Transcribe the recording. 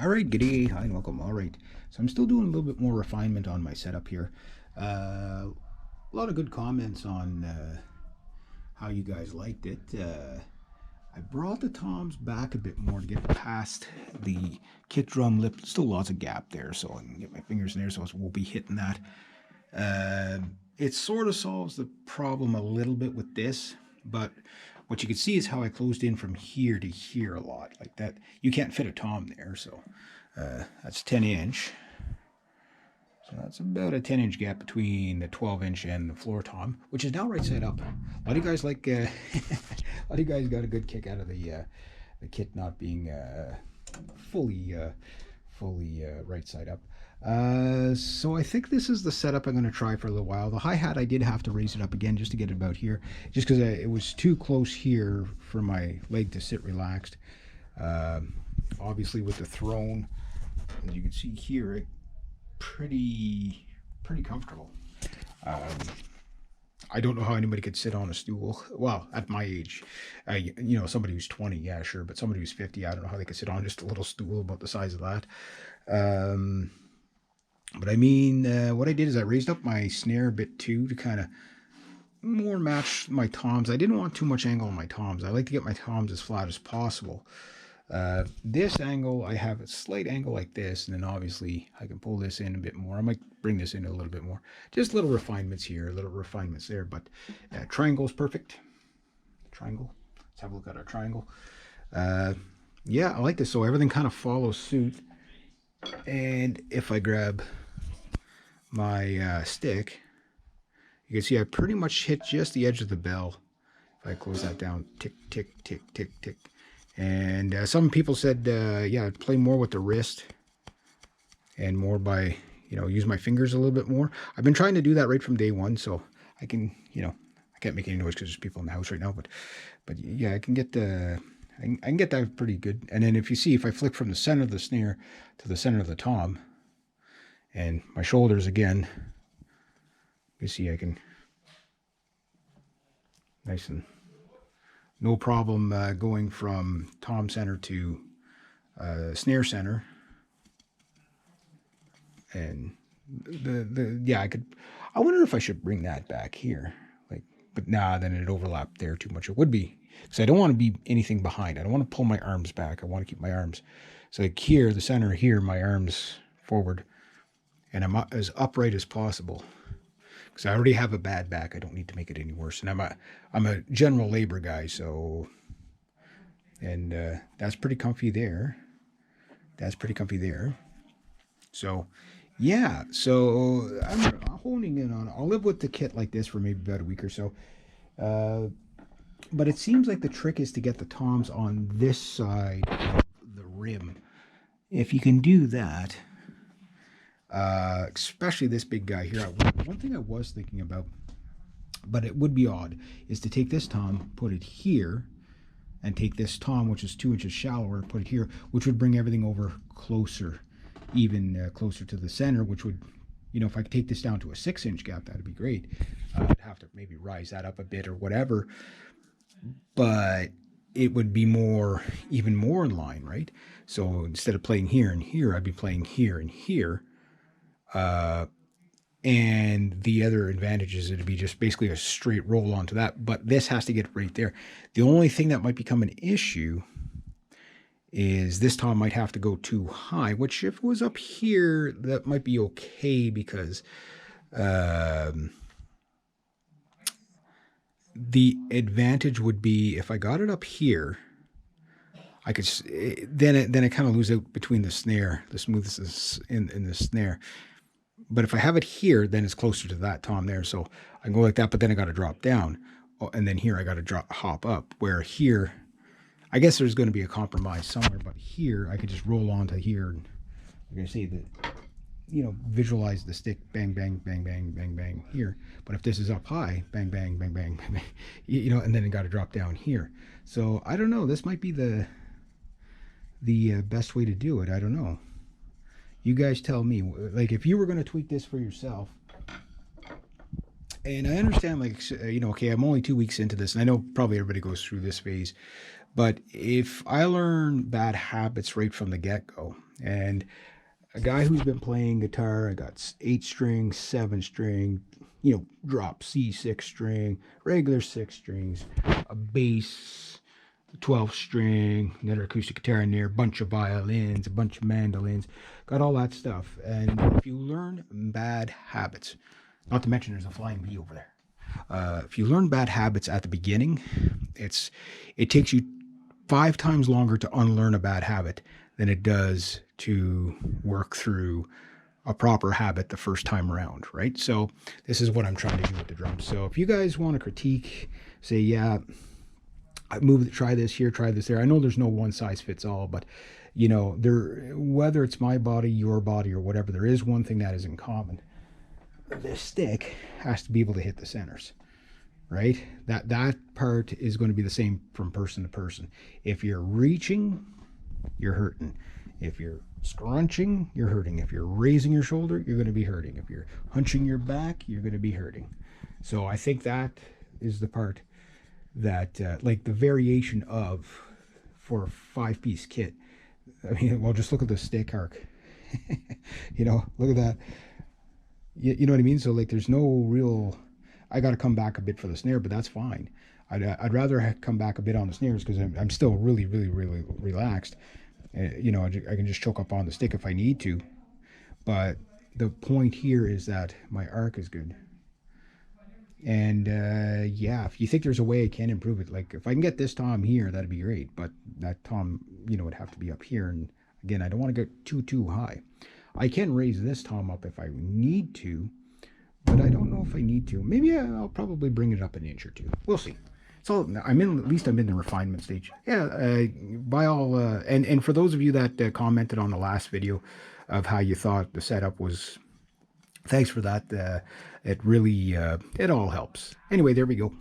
All right, good day, hi, and welcome. All right, so I'm still doing a little bit more refinement on my setup here. A lot of good comments on how you guys liked it. I brought the toms back a bit more to get past the kick drum lip. Still lots of gap there, so I can get my fingers in there, so we'll be hitting that. It sort of solves the problem a little bit with this, but what you can see is how I closed in from here to here a lot, like that. You can't fit a tom there, so that's 10 inch. So that's about a 10-inch gap between the 12-inch and the floor tom, which is now right side up. A lot of you guys like, a lot of you guys got a good kick out of the kit not being fully right side up. So I think this is the setup I'm going to try for a little while. The hi-hat, I did have to raise it up again just to get it about here, just because it was too close here for my leg to sit relaxed. Obviously with the throne, as you can see here, it pretty comfortable. I don't know how anybody could sit on a stool. Well, at my age, you know, somebody who's 20, yeah, sure, but somebody who's 50, I don't know how they could sit on just a little stool about the size of that. But I mean, what I did is I raised up my snare a bit too to kind of more match my toms. I didn't want too much angle on my toms. I like to get my toms as flat as possible. This angle, I have a slight angle like this, and then obviously I can pull this in a bit more. I might bring this in a little bit more. Just little refinements here, little refinements there, but triangle is perfect. Triangle. Let's have a look at our triangle. Yeah, I like this. So everything kind of follows suit. And if I grab my stick, you can see I pretty much hit just the edge of the bell. If I close that down, tick, tick, tick, tick, tick. And some people said, yeah, play more with the wrist and more by, you know, use my fingers a little bit more. I've been trying to do that right from day one, so I can, you know, I can't make any noise because there's people in the house right now, but yeah, I can get the, I can get that pretty good. And then if you see, if I flick from the center of the snare to the center of the tom, and my shoulders again, you see I can, nice and no problem going from tom center to snare center. And yeah, I wonder if I should bring that back here, like, but nah, then it'd overlap there too much. It would be, because I don't want to be anything behind. I don't want to pull my arms back. I want to keep my arms, so like here, the center here, my arms forward, and I'm as upright as possible, because I already have a bad back. I don't need to make it any worse. And I'm a general labor guy, so, and that's pretty comfy there. That's pretty comfy there. So yeah, so I'm honing in on, I'll live with the kit like this for maybe about a week or so. But it seems like the trick is to get the toms on this side of the rim. If you can do that, especially this big guy here. One thing I was thinking about, but it would be odd, is to take this tom, put it here, and take this tom, which is 2 inches shallower, put it here, which would bring everything over closer, even closer to the center, which would, you know, if I could take this down to a 6-inch gap, that'd be great. I'd have to maybe rise that up a bit or whatever, but it would be more, even more in line, right? So instead of playing here and here, I'd be playing here and here. And the other advantage is it'd be just basically a straight roll onto that, but this has to get right there. The only thing that might become an issue is this tom might have to go too high, which if it was up here, that might be okay, because the advantage would be if I got it up here, I could, then it kind of lose out between the snare, the smoothness in the snare. But if I have it here, then it's closer to that tom there. So I can go like that, but then I got to drop down. Oh, and then here I got to hop up, where here, I guess there's going to be a compromise somewhere, but here I could just roll onto here. And like I say, that, you know, visualize the stick, bang, bang, bang, bang, bang, bang here. But if this is up high, bang, bang, bang, bang, bang, bang, you know, and then it got to drop down here. So I don't know. This might be the best way to do it. I don't know. You guys tell me, like, if you were going to tweak this for yourself, and I understand, like, you know, okay, I'm only 2 weeks into this, and I know probably everybody goes through this phase, But if I learn bad habits right from the get-go, and a guy who's been playing guitar, I got 8 string, 7 string, drop C6 string, regular 6 strings, a bass, 12 string, another acoustic guitar in there, a bunch of violins, a bunch of mandolins, got all that stuff. And if you learn bad habits, not to mention there's a flying bee over there. If you learn bad habits at the beginning, it takes you 5 times longer to unlearn a bad habit than it does to work through a proper habit the first time around, right? So this is what I'm trying to do with the drums. So if you guys want to critique, say, yeah, try this here, try this there. I know there's no one size fits all, but whether it's my body, your body, or whatever, there is one thing that is in common. This stick has to be able to hit the centers, right? That part is going to be the same from person to person. If you're reaching, you're hurting. If you're scrunching, you're hurting. If you're raising your shoulder, you're going to be hurting. If you're hunching your back, you're going to be hurting. So I think that is the part that, like the variation of, for a 5-piece kit. I mean, well, just look at the stick arc. Look at that. You know what I mean? So like, there's no real. I got to come back a bit for the snare, but that's fine. I'd rather come back a bit on the snares because I'm still really, really, really relaxed. I can just choke up on the stick if I need to. But the point here is that my arc is good. And yeah, if you think there's a way I can improve it, like if I can get this tom here, that'd be great. But that tom, would have to be up here. And again, I don't want to get too high. I can raise this tom up if I need to, but I don't know if I need to. Maybe I'll probably bring it up an inch or two. We'll see. So at least I'm in the refinement stage. Yeah, by all, and for those of you that commented on the last video of how you thought the setup was, thanks for that. It really, it all helps. Anyway, there we go.